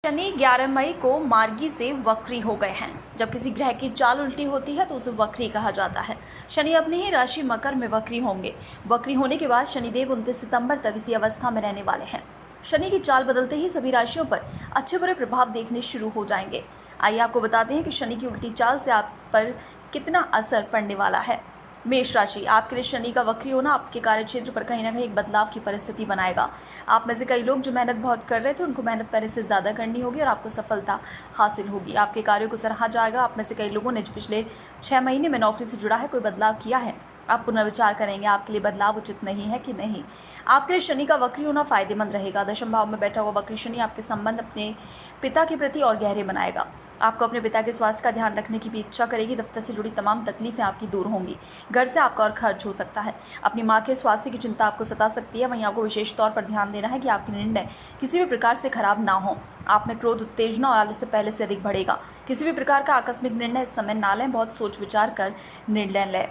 शनि 11 मई को मार्गी से वक्री हो गए हैं। जब किसी ग्रह की चाल उल्टी होती है तो उसे वक्री कहा जाता है। शनि अपनी ही राशि मकर में वक्री होंगे। वक्री होने के बाद शनिदेव 29 सितंबर तक इसी अवस्था में रहने वाले हैं। शनि की चाल बदलते ही सभी राशियों पर अच्छे बुरे प्रभाव देखने शुरू हो जाएंगे। आइए आपको बताते हैं कि शनि की उल्टी चाल से आप पर कितना असर पड़ने वाला है। मेष राशि, आपके लिए शनि का वक्री होना आपके कार्यक्षेत्र पर कहीं ना कहीं एक बदलाव की परिस्थिति बनाएगा। आप में से कई लोग जो मेहनत बहुत कर रहे थे उनको मेहनत पहले से ज़्यादा करनी होगी और आपको सफलता हासिल होगी। आपके कार्यों को सराहा जाएगा। आप में से कई लोगों ने जो पिछले 6 महीने में नौकरी से जुड़ा है, कोई बदलाव किया है, आप पुनर्विचार करेंगे आपके लिए बदलाव उचित नहीं है कि नहीं। आपके लिए शनि का वक्री होना फायदेमंद रहेगा। दशम भाव में बैठा हुआ वक्री शनि आपके संबंध अपने पिता के प्रति और गहरे बनाएगा। आपको अपने पिता के स्वास्थ्य का ध्यान रखने की भी इच्छा करेगी। दफ्तर से जुड़ी तमाम तकलीफें आपकी दूर होंगी। घर से आपका और खर्च हो सकता है। अपनी माँ के स्वास्थ्य की चिंता आपको सता सकती है। वहीं आपको विशेष तौर पर ध्यान देना है कि आपके निर्णय किसी भी प्रकार से खराब ना हो। आप में क्रोध, उत्तेजना और आलस्य पहले से अधिक बढ़ेगा। किसी भी प्रकार का आकस्मिक निर्णय इस समय ना लें, बहुत सोच विचार कर निर्णय लें।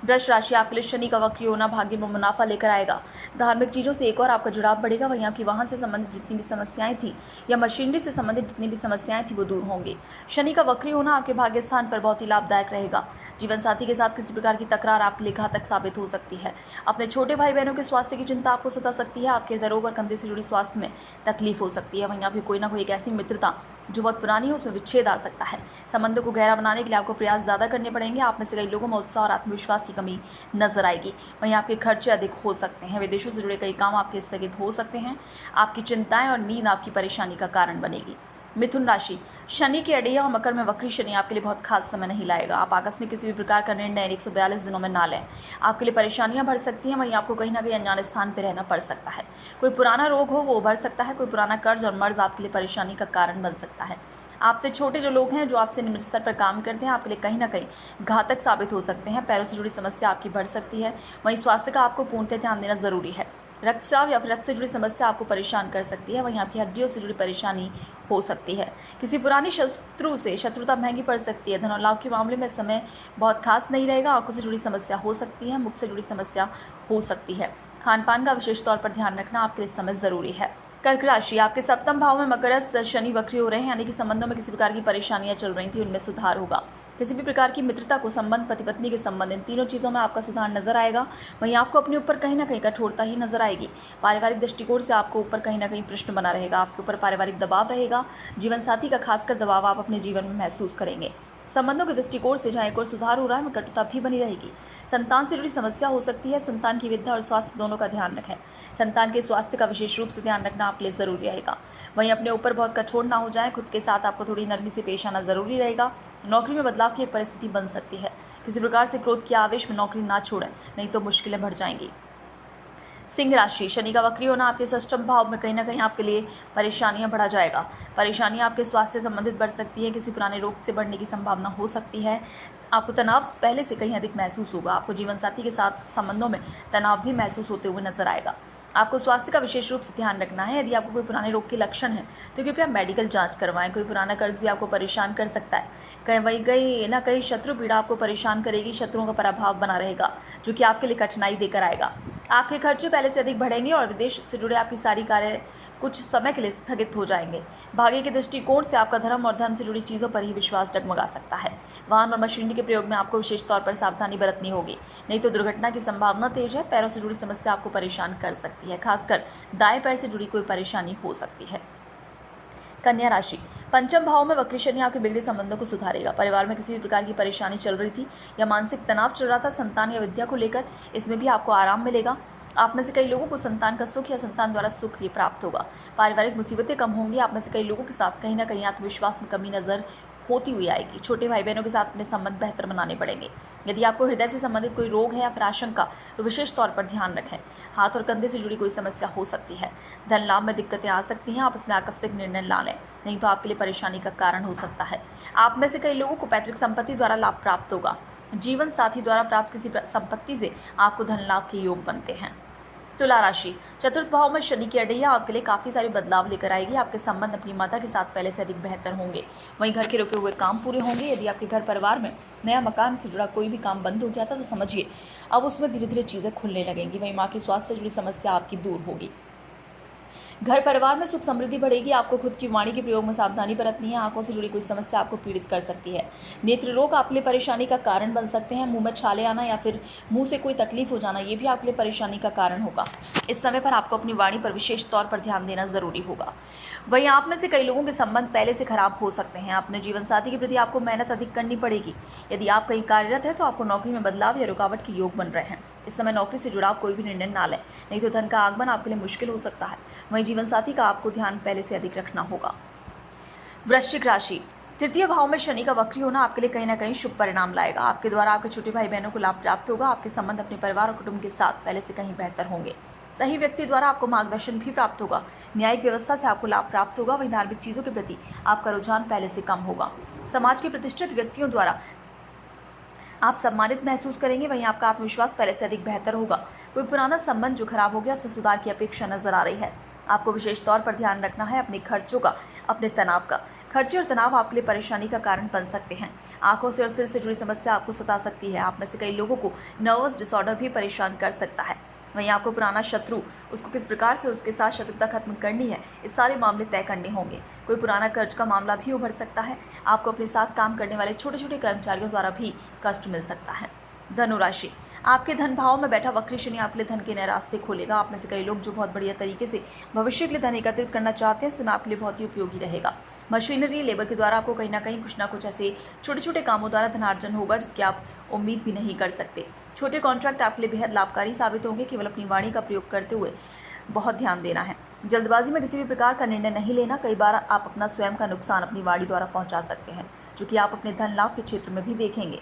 वृष राशि, आपके लिए शनि का वक्री होना भाग्य में मुनाफा लेकर आएगा। धार्मिक चीज़ों से एक और आपका जुड़ाव बढ़ेगा। वहीं आपकी वाहन से संबंधित जितनी भी समस्याएं थी या मशीनरी से संबंधित जितनी भी समस्याएं थी वो दूर होंगी। शनि का वक्री होना आपके भाग्य स्थान पर बहुत ही लाभदायक रहेगा। जीवन साथी के साथ किसी प्रकार की तकरार आपके लिए घातक साबित हो सकती है। अपने छोटे भाई बहनों के स्वास्थ्य की चिंता आपको सता सकती है। आपके हृदय रोग और कंधे से जुड़ी स्वास्थ्य में तकलीफ हो सकती है। वहीं आपकी कोई ना कोई एक ऐसी मित्रता जो बहुत पुरानी है उसमें विच्छेद आ सकता है। संबंधों को गहरा बनाने के लिए आपको प्रयास ज़्यादा करने पड़ेंगे। आप में से कई लोगों में उत्साह और आत्मविश्वास की कमी नजर आएगी। वहीं आपके खर्चे अधिक हो सकते हैं। विदेशों से जुड़े कई काम आपके स्थगित हो सकते हैं। आपकी चिंताएं और नींद आपकी परेशानी का कारण बनेगी। मिथुन राशि, शनि के अड़ैया और मकर में वक्री शनि आपके लिए बहुत खास समय नहीं लाएगा। आप आकस्मिक किसी भी प्रकार का निर्णय 142 दिनों में ना लें। आपके लिए परेशानियां बढ़ सकती हैं। वहीं आपको कहीं ना कहीं अनजाने स्थान पर रहना पड़ सकता है। कोई पुराना रोग हो वो उभर सकता है। कोई पुराना कर्ज और मर्ज आपके लिए परेशानी का कारण बन सकता है। आपसे छोटे जो लोग हैं, जो आपसे निम्न स्तर पर काम करते हैं, आपके लिए कहीं ना कहीं घातक साबित हो सकते हैं। पैरों से जुड़ी समस्या आपकी बढ़ सकती है। वहीं स्वास्थ्य का आपको पूर्णतः ध्यान देना जरूरी है। रक्तस्राव या फिर रक्त से जुड़ी समस्या आपको परेशान कर सकती है। वहीं आपकी हड्डियों से जुड़ी परेशानी हो सकती है। किसी पुरानी शत्रु से शत्रुता महंगी पड़ सकती है। धन और लाभ के मामले में समय बहुत खास नहीं रहेगा। आंखों से जुड़ी समस्या हो सकती है। मुख से जुड़ी समस्या हो सकती है। खान पान का विशेष तौर पर ध्यान रखना आपके लिए समय जरूरी है। कर्क राशि, आपके सप्तम भाव में मकरस्थ शनि वक्री हो रहे हैं, यानी कि संबंधों में किसी प्रकार की परेशानियां चल रही थी, उनमें सुधार होगा। किसी भी प्रकार की मित्रता को संबंध, पति पत्नी के संबंध, इन तीनों चीज़ों में आपका सुधार नजर आएगा। वहीं आपको अपने ऊपर कहीं ना कहीं कठोरता ही नजर आएगी। पारिवारिक दृष्टिकोण से आपको ऊपर कहीं ना कहीं प्रश्न बना रहेगा। आपके ऊपर पारिवारिक दबाव रहेगा। जीवन साथी का खासकर दबाव आप अपने जीवन में महसूस करेंगे। संबंधों के दृष्टिकोण से जहाँ एक और सुधार हो रहा है, में कटुता भी बनी रहेगी। संतान से जुड़ी समस्या हो सकती है। संतान की विद्या और स्वास्थ्य दोनों का ध्यान रखें। संतान के स्वास्थ्य का विशेष रूप से ध्यान रखना आपके लिए जरूरी रहेगा। वहीं अपने ऊपर बहुत कठोर ना हो जाए। खुद के साथ आपको थोड़ी नरमी से पेश आना जरूरी रहेगा। नौकरी में बदलाव की एक परिस्थिति बन सकती है। किसी प्रकार से क्रोध के आवेश में नौकरी ना छोड़ें, नहीं तो मुश्किलें बढ़ जाएंगी। सिंह राशि, शनि का वक्री होना आपके षष्ठम भाव में कहीं ना कहीं आपके लिए परेशानियां बढ़ा जाएगा। परेशानियां आपके स्वास्थ्य से संबंधित बढ़ सकती है। किसी पुराने रोग से बढ़ने की संभावना हो सकती है। आपको तनाव पहले से कहीं अधिक महसूस होगा। आपको जीवन साथी के साथ संबंधों में तनाव भी महसूस होते हुए नजर आएगा। आपको स्वास्थ्य का विशेष रूप से ध्यान रखना है। यदि आपको कोई पुराने रोग के लक्षण है तो कृपया मेडिकल जांच करवाएं। कोई पुराना कर्ज भी आपको परेशान कर सकता है। कहीं ना कहीं शत्रु पीड़ा आपको परेशान करेगी। शत्रुओं का प्रभाव बना रहेगा जो कि आपके लिए कठिनाई देकर आएगा। आपके खर्चे पहले से अधिक बढ़ेंगे और विदेश से जुड़े आपकी सारी कार्य कुछ समय के लिए स्थगित हो जाएंगे। भाग्य के दृष्टिकोण से आपका धर्म और धर्म से जुड़ी चीज़ों पर ही विश्वास डगमगा सकता है। वाहन और मशीनरी के प्रयोग में आपको विशेष तौर पर सावधानी बरतनी होगी, नहीं तो दुर्घटना की संभावना तेज है। पैरों से जुड़ी समस्या आपको परेशान कर सकती है। खासकर दाएं पैर से जुड़ी कोई परेशानी हो सकती है। कन्या राशि, पंचम भाव में वक्री शनि आपके बिगड़े संबंधों को सुधारेगा। परिवार में किसी भी प्रकार की परेशानी चल रही थी या मानसिक तनाव चल रहा था संतान या विद्या को लेकर, इसमें भी आपको आराम मिलेगा। आप में से कई लोगों को संतान का सुख या संतान द्वारा सुख ये प्राप्त होगा। पारिवारिक मुसीबतें कम होंगी। आप में से कई लोगों के साथ कहीं ना कहीं आत्मविश्वास में कमी नजर होती हुई आएगी। छोटे भाई बहनों के साथ अपने संबंध बेहतर बनाने पड़ेंगे। यदि आपको हृदय से संबंधित कोई रोग है या फिर आशंका, तो विशेष तौर पर ध्यान रखें। हाथ और कंधे से जुड़ी कोई समस्या हो सकती है। धन लाभ में दिक्कतें आ सकती हैं। आप इसमें आकस्मिक निर्णय ना लें, नहीं तो आपके लिए परेशानी का कारण हो सकता है। आप में से कई लोगों को पैतृक संपत्ति द्वारा लाभ प्राप्त होगा। जीवन साथी द्वारा प्राप्त किसी संपत्ति से आपको धन लाभ के योग बनते हैं। तुला राशि, चतुर्थ भाव में शनि की अड़ैया आपके लिए काफ़ी सारे बदलाव लेकर आएगी। आपके संबंध अपनी माता के साथ पहले से अधिक बेहतर होंगे। वहीं घर के रुके हुए काम पूरे होंगे। यदि आपके घर परिवार में नया मकान से जुड़ा कोई भी काम बंद हो गया था तो समझिए अब उसमें धीरे धीरे चीज़ें खुलने लगेंगी। वहीं माँ के स्वास्थ्य से जुड़ी समस्या आपकी दूर होगी। घर परिवार में सुख समृद्धि बढ़ेगी। आपको खुद की वाणी के प्रयोग में सावधानी बरतनी है। आंखों से जुड़ी कोई समस्या आपको पीड़ित कर सकती है। नेत्र रोग आपके लिए परेशानी का कारण बन सकते हैं। मुंह में छाले आना या फिर मुंह से कोई तकलीफ हो जाना, ये भी आपके लिए परेशानी का कारण होगा। इस समय पर आपको अपनी वाणी पर विशेष तौर पर ध्यान देना जरूरी होगा। वहीं आप में से कई लोगों के संबंध पहले से खराब हो सकते हैं। अपने जीवन साथी के प्रति आपको मेहनत अधिक करनी पड़ेगी। यदि आप कहीं कार्यरत है तो आपको नौकरी में बदलाव या रुकावट के योग बन रहे हैं। इस समय नौकरी से जुड़ा कोई भी निर्णय ना लें, नहीं तो धन का आगमन आपके लिए मुश्किल हो सकता है। वहीं जीवन साथी का आपको ध्यान पहले से अधिक रखना होगा। वृश्चिक राशि, तृतीय भाव में शनि का वक्री होना आपके लिए कहीं ना कहीं शुभ परिणाम लाएगा। आपके द्वारा आपके छोटे भाई बहनों को लाभ प्राप्त होगा। आपके संबंध अपने परिवार और कुटुंब के साथ पहले से कहीं बेहतर होंगे। सही व्यक्ति द्वारा आपको मार्गदर्शन भी प्राप्त होगा। न्यायिक व्यवस्था से आपको लाभ प्राप्त होगा। वहीं धार्मिक चीज़ों के प्रति आपका रुझान पहले से कम होगा। समाज के प्रतिष्ठित व्यक्तियों द्वारा आप सम्मानित महसूस करेंगे। वहीं आपका आत्मविश्वास पहले से अधिक बेहतर होगा। कोई पुराना संबंध जो खराब हो गया उससे सुधार की अपेक्षा नजर आ रही है। आपको विशेष तौर पर ध्यान रखना है अपने खर्चों का, अपने तनाव का। खर्चे और तनाव आपके लिए परेशानी का कारण बन सकते हैं। आंखों से और सिर से जुड़ी समस्या आपको सता सकती है। आप में से कई लोगों को नर्वस डिसऑर्डर भी परेशान कर सकता है। वहीं आपको पुराना शत्रु, उसको किस प्रकार से उसके साथ शत्रुता खत्म करनी है, इस सारे मामले तय करने होंगे। कोई पुराना कर्ज का मामला भी उभर सकता है। आपको अपने साथ काम करने वाले छोटे छोटे कर्मचारियों द्वारा भी कष्ट मिल सकता है। धनु राशि, आपके धन भाव में बैठा वक्री शनि आपके लिए धन के नए रास्ते खोलेगा। आप में से कई लोग जो बहुत बढ़िया तरीके से भविष्य के लिए धन एकत्रित करना चाहते हैं, समय आपके लिए बहुत ही उपयोगी रहेगा। मशीनरी लेबर के द्वारा आपको कहीं ना कुछ ऐसे छोटे छोटे कामों द्वारा धनार्जन होगा जिसकी आप उम्मीद भी नहीं कर सकते। छोटे कॉन्ट्रैक्ट आपके लिए बेहद लाभकारी साबित होंगे। केवल अपनी वाणी का प्रयोग करते हुए बहुत ध्यान देना है। जल्दबाजी में किसी भी प्रकार का निर्णय नहीं लेना। कई बार आप अपना स्वयं का नुकसान अपनी वाणी द्वारा पहुंचा सकते हैं, जो कि आप अपने धन लाभ के क्षेत्र में भी देखेंगे।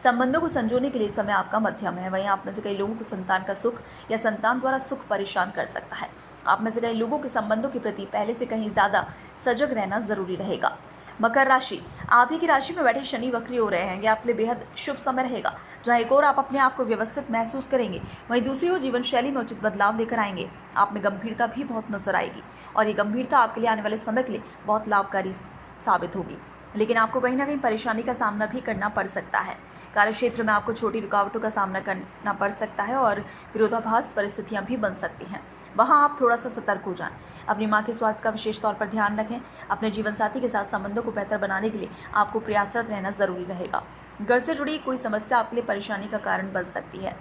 संबंधों को संजोने के लिए समय आपका मध्यम है। वहीं आप में से कई लोगों को संतान का सुख या संतान द्वारा सुख परेशान कर सकता है। आप में से कई लोगों के संबंधों के प्रति पहले से कहीं ज़्यादा सजग रहना जरूरी रहेगा। मकर राशि, आप ही की राशि में बैठे शनि वक्री हो रहे हैं। ये आपके लिए बेहद शुभ समय रहेगा, जहाँ एक और आप अपने आप को व्यवस्थित महसूस करेंगे, वहीं दूसरी ओर जीवन शैली में उचित बदलाव लेकर आएंगे। आप में गंभीरता भी बहुत नजर आएगी और ये गंभीरता आपके लिए आने वाले समय के लिए बहुत लाभकारी साबित होगी। लेकिन आपको कहीं ना कहीं परेशानी का सामना भी करना पड़ सकता है। कार्यक्षेत्र में आपको छोटी रुकावटों का सामना करना पड़ सकता है और विरोधाभास परिस्थितियां भी बन सकती हैं। वहाँ आप थोड़ा सा सतर्क हो जाएं। अपनी माँ के स्वास्थ्य का विशेष तौर पर ध्यान रखें। अपने जीवन साथी के साथ संबंधों को बेहतर बनाने के लिए आपको प्रयासरत रहना जरूरी रहेगा। घर से जुड़ी कोई समस्या आपके लिए परेशानी का कारण बन सकती है।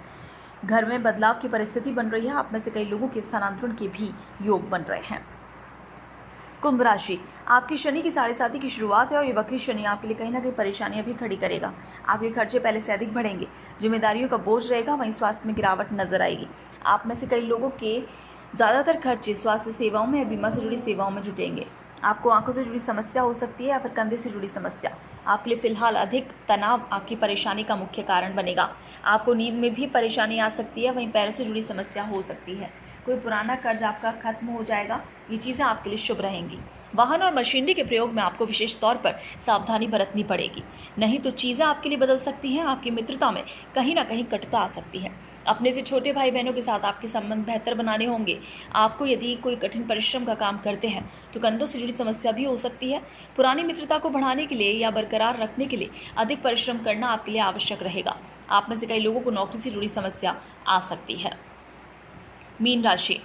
घर में बदलाव की परिस्थिति बन रही है। आप में से कई लोगों के स्थानांतरण के भी योग बन रहे हैं। कुंभ राशि, आपकी शनि की 7.5 की शुरुआत है और ये वक्री शनि आपके लिए कहीं ना कहीं परेशानियां भी खड़ी करेगा। आपके खर्चे पहले से अधिक बढ़ेंगे। जिम्मेदारियों का बोझ रहेगा। वहीं स्वास्थ्य में गिरावट नजर आएगी। आप में से कई लोगों के ज़्यादातर खर्चे स्वास्थ्य सेवाओं में या बीमा से जुड़ी सेवाओं में जुटेंगे। आपको आंखों से जुड़ी समस्या हो सकती है या फिर कंधे से जुड़ी समस्या। आपके लिए फिलहाल अधिक तनाव आपकी परेशानी का मुख्य कारण बनेगा। आपको नींद में भी परेशानी आ सकती है। वहीं पैरों से जुड़ी समस्या हो सकती है। कोई पुराना कर्ज आपका खत्म हो जाएगा। ये चीज़ें आपके लिए शुभ रहेंगी। वाहन और मशीनरी के प्रयोग में आपको विशेष तौर पर सावधानी बरतनी पड़ेगी, नहीं तो चीज़ें आपके लिए बदल सकती हैं। आपकी मित्रता में कहीं ना कहीं कटुता आ सकती है। अपने से छोटे भाई बहनों के साथ आपके संबंध बेहतर बनाने होंगे। आपको यदि कोई कठिन परिश्रम का काम करते हैं तो कंधों से जुड़ी समस्या भी हो सकती है। पुरानी मित्रता को बढ़ाने के लिए या बरकरार रखने के लिए अधिक परिश्रम करना आपके लिए आवश्यक रहेगा। आप में से कई लोगों को नौकरी से जुड़ी समस्या आ सकती है। मीन राशि,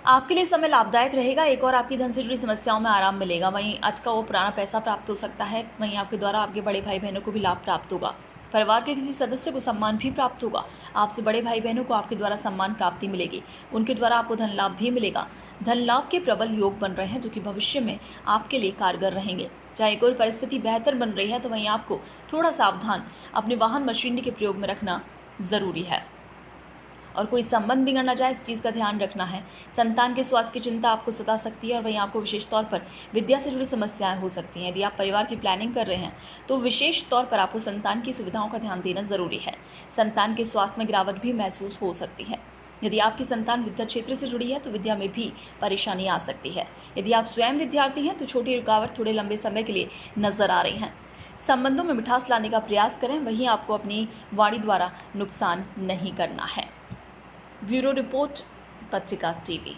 आपके लिए समय लाभदायक रहेगा। एक और आपकी धन से जुड़ी समस्याओं में आराम मिलेगा। वहीं आज का वो पुराना पैसा प्राप्त हो सकता है। वहीं आपके द्वारा आपके बड़े भाई बहनों को भी लाभ प्राप्त होगा। परिवार के किसी सदस्य को सम्मान भी प्राप्त होगा। आपसे बड़े भाई बहनों को आपके द्वारा सम्मान प्राप्ति मिलेगी। उनके द्वारा आपको धन लाभ भी मिलेगा। धन लाभ के प्रबल योग बन रहे हैं जो कि भविष्य में आपके लिए कारगर रहेंगे। चाहे कोई परिस्थिति बेहतर बन रही है तो वहीं आपको थोड़ा सावधान अपने वाहन मशीनरी के प्रयोग में रखना ज़रूरी है और कोई संबंध बिगड़ ना जाए, इस चीज़ का ध्यान रखना है। संतान के स्वास्थ्य की चिंता आपको सता सकती है और वहीं आपको विशेष तौर पर विद्या से जुड़ी समस्याएं हो सकती हैं। यदि आप परिवार की प्लानिंग कर रहे हैं तो विशेष तौर पर आपको संतान की सुविधाओं का ध्यान देना ज़रूरी है। संतान के स्वास्थ्य में गिरावट भी महसूस हो सकती है। यदि आपकी संतान विद्या क्षेत्र से जुड़ी है तो विद्या में भी परेशानी आ सकती है। यदि आप स्वयं विद्यार्थी हैं तो छोटी रुकावट थोड़े लंबे समय के लिए नजर आ रही हैं। संबंधों में मिठास लाने का प्रयास करें, वहीं आपको अपनी वाणी द्वारा नुकसान नहीं करना है। ब्यूरो रिपोर्ट, पत्रिका टीवी।